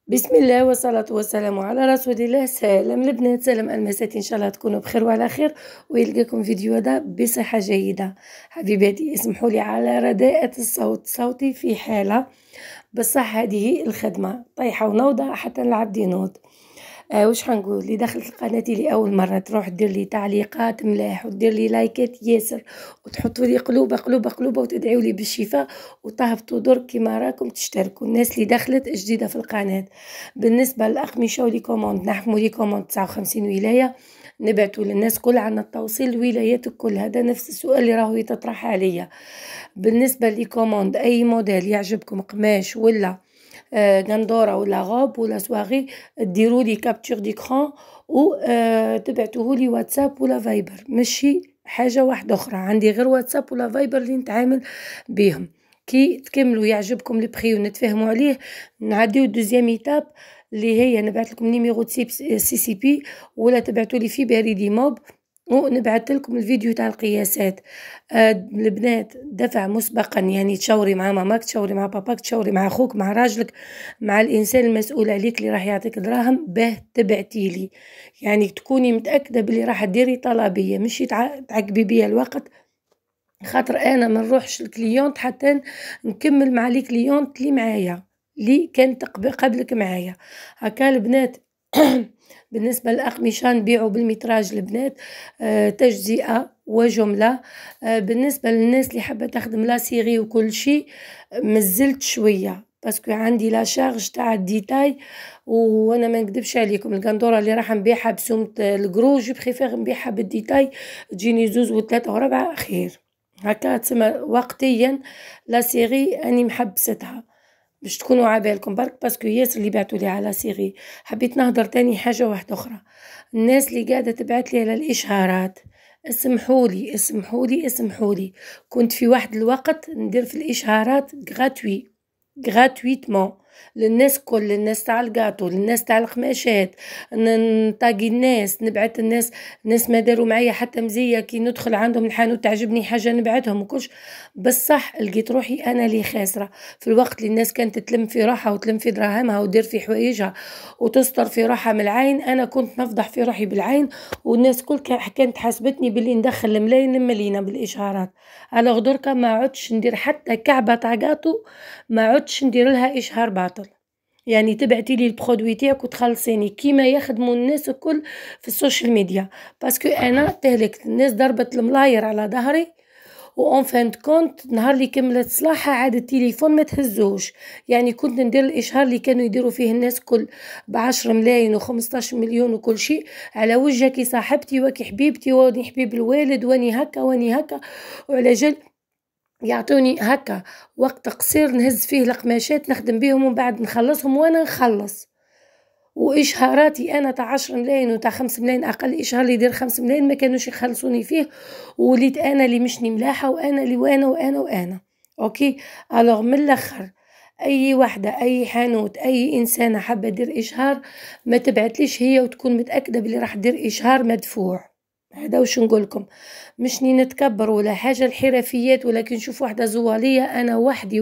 بسم الله والصلاة والسلام على رسول الله. سلام البنات، سلام المسات، إن شاء الله تكونوا بخير وعلى خير ويلقاكم فيديو هذا بصحة جيدة. حبيباتي اسمحوا لي على رداءة الصوت، صوتي في حالة، بصح هذه الخدمة طيحة ونوضة حتى نلعب نوض. واش حنقول؟ اللي دخلت قناتي لأول مرة تروح دير لي تعليقات ملاح ودير لي لايكات ياسر وتحطوا لي قلوبة قلوبة قلوبة وتدعوا لي بالشفاء وتهبطوا درك كيما راكم تشتركوا. الناس اللي دخلت جديدة في القناة، بالنسبة للأقمشة ولي كوموند نحكموا لي كوموند 59 ولاية، نبعتوا للناس كل عنا التوصيل الولايات الكل. هذا نفس السؤال اللي راهو يتطرح عليا. بالنسبة لي كوموند أي موديل يعجبكم، قماش ولا غندورة ولا غوب ولا سواغي، ديروا لي كابتور ديكران و تبعتوه لي واتساب ولا فايبر، ماشي حاجة واحدة أخرى. عندي غير واتساب ولا فايبر اللي نتعامل بيهم. كي تكملوا يعجبكم البخي ونتفاهموا عليه، نعديو دوزيام ايتاب اللي هي نبعث لكم نيميرو سي سي بي ولا تبعتوا لي في بريدي موب ونبعث لكم الفيديو تاع القياسات. البنات دفع مسبقا، يعني تشاوري مع ماماك، تشاوري مع باباك، تشاوري مع اخوك، مع راجلك، مع الانسان المسؤول عليك اللي راح يعطيك دراهم باه تبعتي لي، يعني تكوني متاكده بلي راح ديري طلبيه، مش تعقبي بيا الوقت، خاطر انا ما نروحش الكليونت حتى نكمل مع لي كليونت اللي معايا اللي كانت قبلك معايا. هكا البنات. بالنسبة للأقمشة نبيعو بالمتراج البنات، تجزئة وجملة. بالنسبة للناس اللي حابة تخدم لا سيري وكل شيء، مازلت شوية باسكو عندي لا شارج تاع الديتاي، وانا ما نكذبش عليكم القندوره اللي راح نبيعها بسومة الكرو جو بريفير نبيعها بالديتاي، تجيني زوز وثلاثة وربعة خير. هكا تسمى وقتيا لا سيري اني محبستها باش تكونوا عبالكم برك، باسكو ياسر اللي بعتوا لي على سيري. حبيت نهضر تاني حاجه واحده اخرى. الناس اللي قاعده تبعت لي على الاشهارات، اسمحولي اسمحولي اسمحولي، كنت في واحد الوقت ندير في الاشهارات غراتويتمون للناس كل، للناس تاع الكاطو، للناس تاع القماشات، نطاقي الناس، نبعت الناس. ناس ما داروا معايا حتى مزيه، كي ندخل عندهم الحانوت تعجبني حاجه نبعتهم وكلش، بصح لقيت روحي انا اللي خاسره. في الوقت اللي الناس كانت تلم في روحها وتلم في دراهمها ودير في حوايجها وتستر في روحها من العين، انا كنت نفضح في روحي بالعين، والناس كل كانت حاسبتني باللي ندخل الملايين ملينا بالاشهارات. على غدركه ما عدتش ندير حتى كعبه تاع كاطو، ما عدتش ندير لها اشهار باطل، يعني تبعتي لي البرودوي تاعك وتخلصيني كيما يخدموا الناس الكل في السوشيال ميديا، باسكو انا تهلكت. الناس ضربت الملاير على ظهري، وان فان كونت نهار اللي كملت صلاحها عاد التليفون ما تهزوش. يعني كنت ندير الاشهار اللي كانوا يديروا فيه الناس كل ب10 ملايين و15 مليون وكل شيء، على وجهك صاحبتي وكي حبيبتي واني حبيب الوالد واني هكا واني هكا، وعلى جل يعطوني هكا وقت قصير نهز فيه القماشات نخدم بيهم ومن بعد نخلصهم وانا نخلص. واشهاراتي انا تاع 10 ملايين وتاع 5 ملايين، اقل اشهار اللي يدير 5 ملايين ما كانوش يخلصوني فيه، وليت انا اللي مشني ملاحه، وانا اللي وانا اوكي. الوغ من الاخر، اي وحده اي حانوت اي انسانه حابه دير اشهار ما تبعتليش هي وتكون متاكده بلي راح دير اشهار مدفوع. هذا وش نقولكم، مش نتكبر ولا حاجه الحرفيات، ولكن نشوف واحده زواليه انا وحدي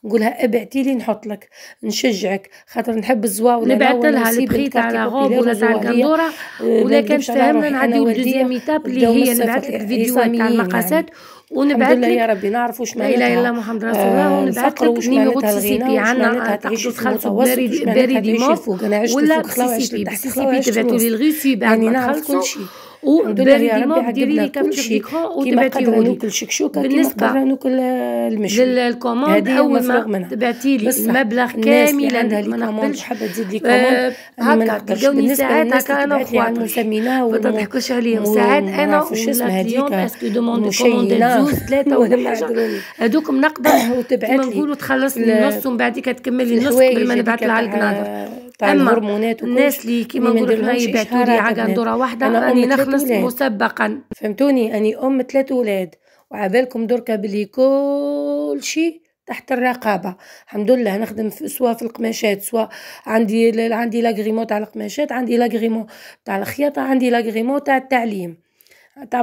نقولها ابعتي لي نحط لك، نشجعك خاطر نحب الزواوله، نبعث لها البخي تاع لا غوب ولا تاع القندوره، ولا كان فهمنا نعديو الدوزيام ايتاب اللي هي نبعث لك الفيديوهات تاع المقاسات يعني. ونبعث لك يا ربي نعرف واش معناتها لا اله الا الله محمد رسول الله، ونبعث لك نيميرو سي سي بي عندنا تقدروا تخلصوا بريدي موب ولا سي سي بي. سي سي بي تبعتوا لي الغيسي بعد يعني ما نعرف كل تخلصوا، شيء. وبريدي موب ديري لي كابتشر ديكرون وتبعتيه لي. ناكل شكشوكه بالنسبه ناكل المشوي للكوموند اول ما تبعتي لي المبلغ كاملا ما نقبلش حابه تزيد لي كوموند هكا تلقاوني ساعات هكا انا وخواطري ما تضحكوش عليهم. ساعات انا ولا كليون اسكو دوموند كوموندات زوز ثلاثه ولا حاجه، هذوك نقدر كيما نقولوا تخلص لي النص ومن بعد تكملي النص قبل ما نبعث لها القناضر. اما الناس اللي كيما نقولوا حنا يبعثوا لي على قندوره واحده راني نخلص مسبقا. فهمتوني، اني 3 ولاد وعبالكم دركا بلي كل شيء تحت الرقابه. الحمد لله نخدم سواء في القماشات، سواء عندي لاغريمون تاع القماشات، عندي لاغريمون تاع الخياطه، عندي لاغريمون تاع التعليم تاع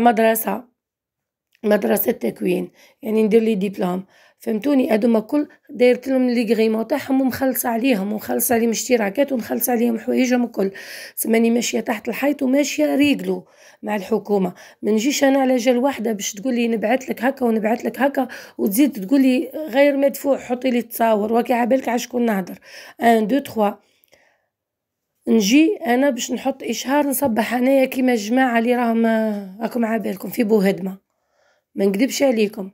مدرسه تكوين، يعني ندير لي دبلوم. فهمتوني؟ هادوما كل دايرت لهم لي غريمون تاعهم ومخلصه عليهم ومخلصه عليهم اشتراكات ومخلصه عليهم حوايجهم الكل. سماني ماشيه تحت الحيط وماشيه ريقلو مع الحكومه. ما نجيش انا على جال واحده باش تقولي نبعث لك هكا ونبعث لك هكا وتزيد تقولي غير مدفوع حطي لي تصاور وكي عبالك على شكون نهضر. 1 2 3 نجي انا باش نحط اشهار نصبح انايا كيما الجماعه اللي راهم راكم عبالكم في بوهدمه. ما نكذبش عليكم،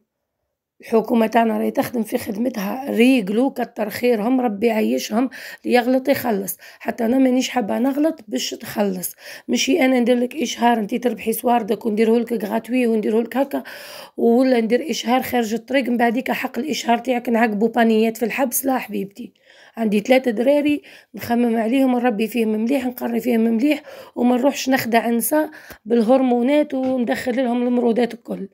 الحكومه تاعنا راهي تخدم في خدمتها ريقلو كتر خيرهم ربي يعيشهم. اللي يغلط يخلص، حتى انا مانيش حابه نغلط باش تخلص. ماشي انا ندير لك اشهار انت تربحي سواردك ونديره لك غاتوي ونديره لك هكا، ولا ندير اشهار خارج الطريق من بعديك حق الاشهار تاعك نعقبوا بانيات في الحبس. لا حبيبتي، عندي 3 دراري نخمم عليهم ونربي فيهم مليح نقري فيهم مليح وما نروحش نخدع نساء بالهرمونات وندخل لهم المرودات الكل.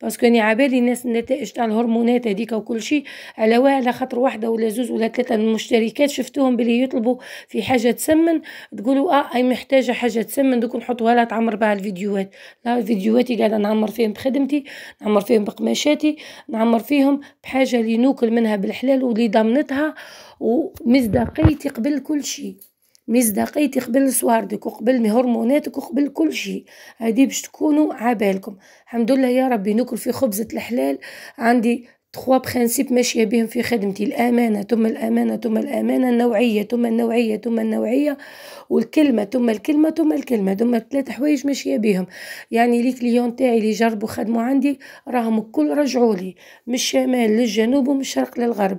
باسكو اني عبالي الناس النتائج تاع الهرمونات هذيك وكل شيء على خاطر واحده ولا زوز ولا 3 من المشتركات شفتوهم بلي يطلبوا في حاجه تسمن تقولوا اي محتاجه حاجه تسمن دوك نحطوها لها تعمر بها الفيديوهات. لا فيديوهاتي قاعده نعمر فيهم بخدمتي، نعمر فيهم بقماشاتي، نعمر فيهم بحاجه اللي نوكل منها بالحلال واللي ضمنتها ومصداقيتي قبل كل شيء. مصداقيتي قبل سواردك وقبل هرموناتك وقبل كل شيء. هادي باش تكونوا عبالكم. الحمد لله يا ربي ناكل في خبزة الحلال. عندي 3 برينسيپ ماشيه بهم في خدمتي: الامانه ثم الامانه ثم الامانه، النوعيه ثم النوعيه ثم النوعيه، والكلمه ثم الكلمه ثم الكلمه. ثم 3 حوايج ماشيه بهم. يعني لي كليون تاعي اللي جربوا خدموا عندي راهم الكل رجعوا لي من الشمال للجنوب ومن الشرق للغرب.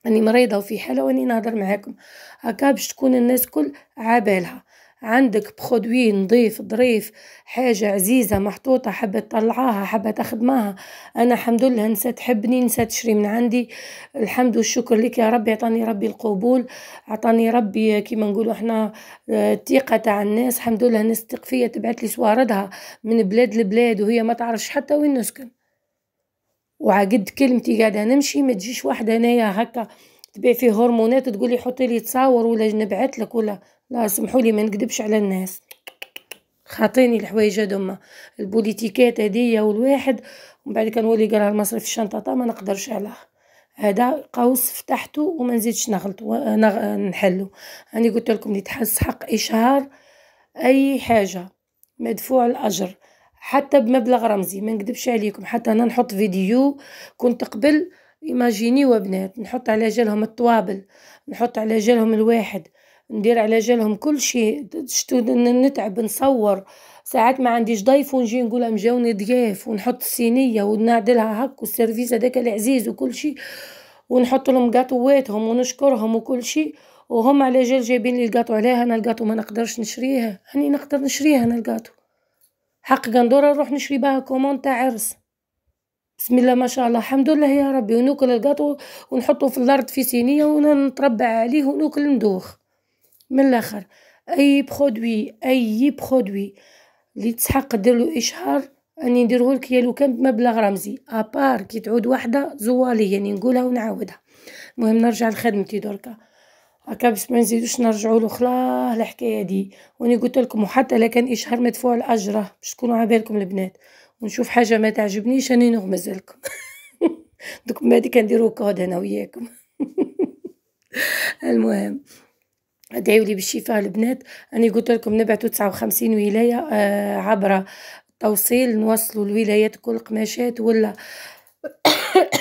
اني مريضه وفي حاله واني نهضر معاكم هكا باش تكون الناس كل عبالها. عندك برودوي نظيف ظريف، حاجه عزيزه محطوطه، حابه تطلعاها حابه تخدماها. انا الحمد لله نسى تحبني نسى تشري من عندي. الحمد والشكر لك يا ربي، عطاني ربي القبول، عطاني ربي كيما نقولوا احنا الثقه تاع الناس. الحمد لله الناس تثق فيا تبعت لي سواردها من بلاد لبلاد وهي ما تعرفش حتى وين نسكن. وعقد كلمتي قاعده نمشي. ما تجيش واحده هنايا هكا تبيع فيه هرمونات تقولي حطي لي تصاور ولا نبعث لك ولا لا. سمحوا لي ما نكذبش على الناس، خاطيني الحوايج هذوما البوليتيكات هذيا والواحد ومن بعد كنولي قالها المصرف في الشنطه ما نقدرش عليه. هذا قوس فتحته وما نزيدش نغلط نحلو. انا قلت لكم اللي تحس حق اشهار اي حاجه مدفوع الاجر حتى بمبلغ رمزي. ما نكذبش عليكم، حتى انا نحط فيديو كنت قبل ايماجيني وبنات نحط على جالهم الطوابل، نحط على جالهم الواحد، ندير على جالهم كل شيء. نتعب نصور ساعات ما عنديش ضيف ونجي نقولها مجاوني ضياف ونحط الصينيه ونعدلها هك والسيرفيس هذاك العزيز وكل شيء ونحط لهم قاطواتهم ونشكرهم وكل شيء. وهم على جال جايبين لي القاطو عليها. انا القاطو ما نقدرش نشريه، هاني نقدر نشريها انا القاطو حق قندوره نروح نشري بها كومون تاع عرس. بسم الله ما شاء الله الحمد لله يا ربي. ونوكل القاطو ونحطه في الارض في صينيه ونتربع عليه ونوكل ندوخ من الاخر. اي برودوي اللي تسحق دير له اشهار اني نديره لك لو كان بمبلغ رمزي ابار كي تعود واحده زواليه يعني نقولها ونعاودها. المهم نرجع لخدمتي دركا هكا بس ما نزيدوش نرجعوا له خلاه الحكايه دي. واني قلت لكم وحتى لا كان اشهار مدفوع الاجره باش تكونوا عبالكم البنات. ونشوف حاجه ما تعجبنيش اني نغمز لكم دوك ما دي كنديروا كود انا وياكم المهم ادعيوا لي بالشفاء البنات. انا قلت لكم نبعثوا 59 ولايه عبر توصيل نوصلوا الولايات كل قماشات ولا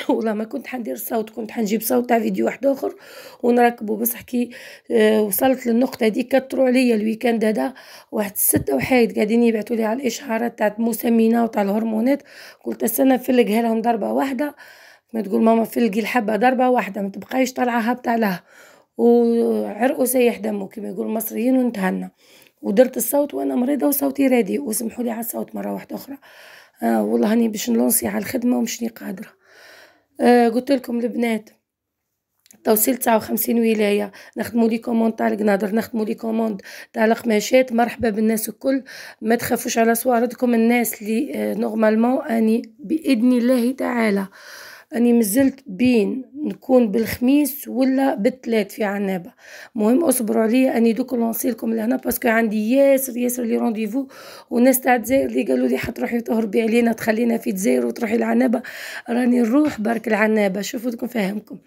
والله ما كنت حندير صوت، كنت حنجيب صوت تاع فيديو واحد اخر ونركبه. بصح كي وصلت للنقطه دي كثروا عليا الويكاند هذا واحد 6 وحايد قاعدين يبعثوا لي على الاشعارات تاع المسمنه وتاع الهرمونات. قلت استنى نفلقها لهم ضربه واحده. ما تقول ماما فلقي الحبه ضربه واحده ما تبقايش طالعه هابطه لها وعرقوا سيح دمه كما يقول المصريين وانتهنا. ودرت الصوت وانا مريضه وصوتي رادي وسمحوا لي على الصوت مره واحده اخرى. والله هاني باش نلونسي على الخدمه ومشني قادره. قلت لكم البنات توصيل 59 ولايه نخدموا لي كوموند تاع القنادر، نخدموا لي كوموند تاع القماشات. مرحبا بالناس الكل، ما تخافوش على صوارتكم. الناس اللي نورمالمون اني باذن الله تعالى اني مازلت بين نكون بالخميس ولا بالثلاث في عنابه. مهم اصبروا عليا، اني دوك نوصلكم لهنا باسكو عندي ياسر لي رونديفو، والناس تاع الجزائر اللي قالوا لي حتروحي تهربي علينا تخلينا في الجزائر وتروحي لعنابه. راني نروح برك العنابه. شوفوا بدكم فهمكم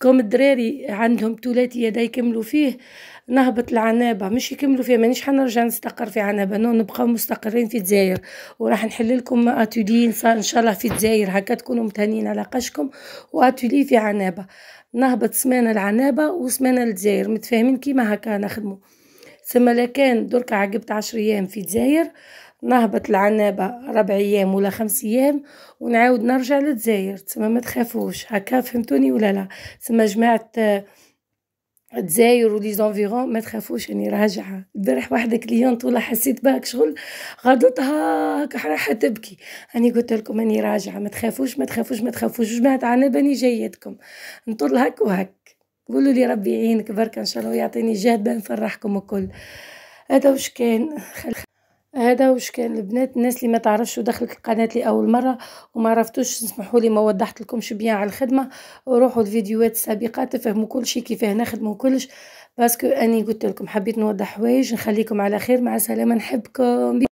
كوم الدراري عندهم ثلاثي يدا يكملوا فيه، نهبط العنابه مش يكملوا فيه. مانيش حنرجع نستقر في عنابه، نبقاو مستقرين في الجزائر، وراح نحل لكم اتولي ان شاء الله في الجزائر، هكا تكونوا متهنين على قشكم، واتولي في عنابه. نهبط سمانه العنابه وسمانه الجزائر، متفاهمين كيما هكا نخدموا. ثم لكان درك عقبت 10 ايام في الجزائر، نهبط العنابة 4 ايام ولا 5 ايام ونعاود نرجع للجزائر. تسمى ما تخافوش، هكا فهمتوني ولا لا؟ تسمى جماعة الجزائر ولي زونفيرون ما تخافوش، راني راجعة. البارح واحدة كليونت والله حسيت بهاك شغل غدتها هكا رايحة تبكي، راني قلت لكم راني راجعة، ما تخافوش. جماعة عنابة راني جايتكم نطل هك وهك. قولوا لي ربي يعينك بركة ان شاء الله ويعطيني جهد باه نفرحكم الكل. هذا وش كان البنات. الناس اللي ما تعرفش ودخلت القناه لاول مره وما عرفتوش، اسمحوا لي ما وضحت لكمش بيان على الخدمه، روحوا الفيديوهات السابقات تفهموا كل شيء كيفاه نخدموا كلش، باسكو اني قلت لكم حبيت نوضح حوايج. نخليكم على خير، مع السلامه، نحبكم.